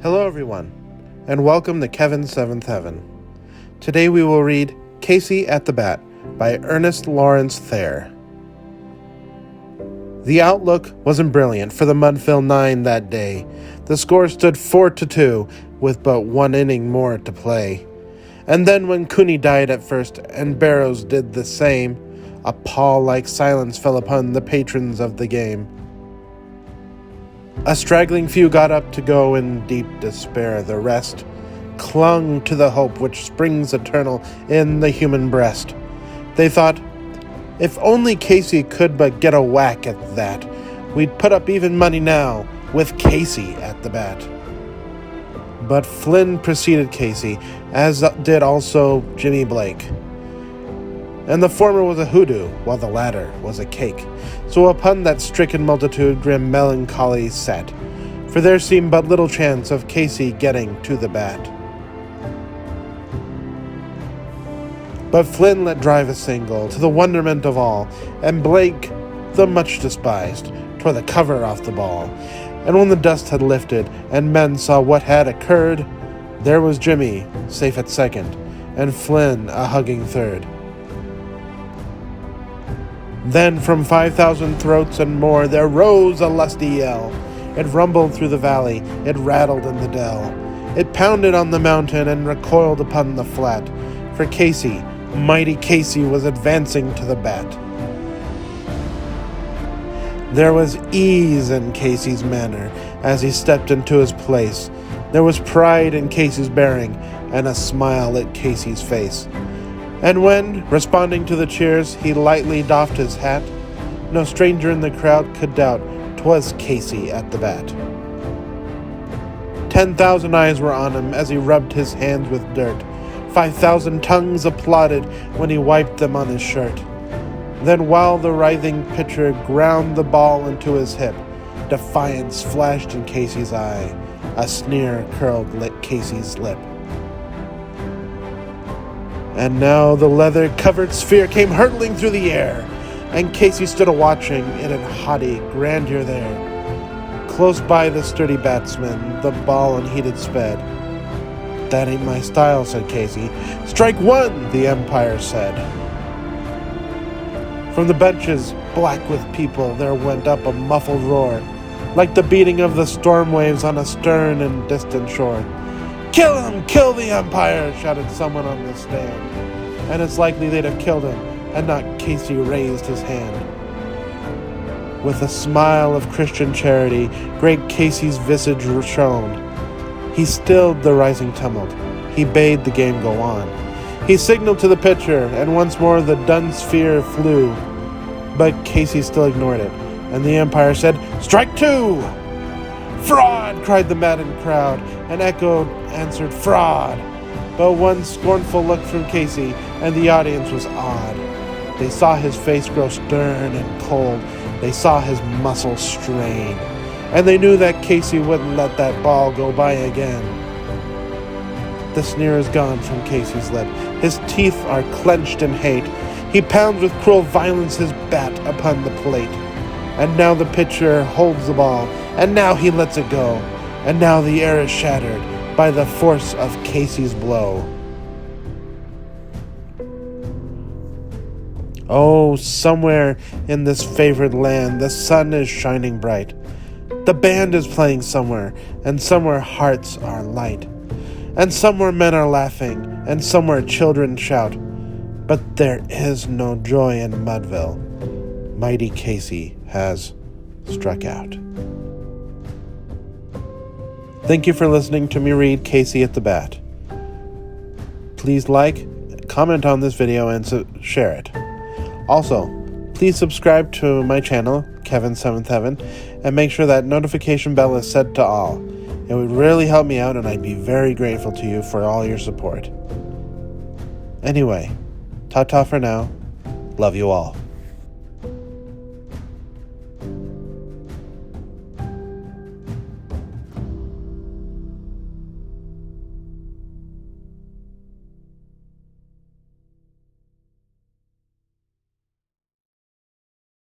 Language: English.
Hello everyone, and welcome to Kevin's Seventh Heaven. Today we will read Casey at the Bat by Ernest Thayer. The outlook wasn't brilliant for the Mudville Nine that day. The score stood 4-2 with but one inning more to play. And then when Cooney died at first and Barrows did the same, a pall-like silence fell upon the patrons of the game. A straggling few got up to go in deep despair. The rest clung to the hope which springs eternal in the human breast. They thought, if only Casey could but get a whack at that, we'd put up even money now with Casey at the bat. But Flynn preceded Casey, as did also Jimmy Blake. And the former was a hoodoo, while the latter was a cake. So upon that stricken multitude grim melancholy sat, for there seemed but little chance of Casey getting to the bat. But Flynn let drive a single, to the wonderment of all, and Blake, though much despised, tore the cover off the ball. And when the dust had lifted, and men saw what had occurred, there was Jimmy, safe at second, and Flynn a hugging third. Then from 5,000 throats and more there rose a lusty yell. It rumbled through the valley, it rattled in the dell. It pounded on the mountain and recoiled upon the flat. For Casey, mighty Casey, was advancing to the bat. There was ease in Casey's manner as he stepped into his place. There was pride in Casey's bearing and a smile at Casey's face. And when, responding to the cheers, he lightly doffed his hat, no stranger in the crowd could doubt 'twas Casey at the bat. 10,000 eyes were on him as he rubbed his hands with dirt. 5,000 tongues applauded when he wiped them on his shirt. Then while the writhing pitcher ground the ball into his hip, defiance flashed in Casey's eye. A sneer curled Casey's lip. And now the leather-covered sphere came hurtling through the air, and Casey stood a-watching it in haughty grandeur there. Close by the sturdy batsman, the ball unheeded sped. "That ain't my style," said Casey. "Strike one," the umpire said. From the benches, black with people, there went up a muffled roar, like the beating of the storm waves on a stern and distant shore. "Kill him! Kill the umpire!" shouted someone on the stand. And it's likely they'd have killed him had not Casey raised his hand. With a smile of Christian charity, great Casey's visage shone. He stilled the rising tumult. He bade the game go on. He signaled to the pitcher, and once more the dun sphere flew. But Casey still ignored it, and the umpire said, "Strike two!" "Fraud!" cried the maddened crowd, and echoed answered, "Fraud!" But one scornful look from Casey, and the audience was awed. They saw his face grow stern and cold. They saw his muscles strain. And they knew that Casey wouldn't let that ball go by again. The sneer is gone from Casey's lip. His teeth are clenched in hate. He pounds with cruel violence his bat upon the plate. And now the pitcher holds the ball, and now he lets it go. And now the air is shattered by the force of Casey's blow. Oh, somewhere in this favored land the sun is shining bright. The band is playing somewhere, and somewhere hearts are light. And somewhere men are laughing, and somewhere children shout. But there is no joy in Mudville. Mighty Casey has struck out. Thank you for listening to me read Casey at the Bat. Please like, comment on this video, and share it. Also, please subscribe to my channel, Kevin's Seventh Heaven, and make sure that notification bell is set to all. It would really help me out, and I'd be very grateful to you for all your support. Anyway, ta-ta for now. Love you all.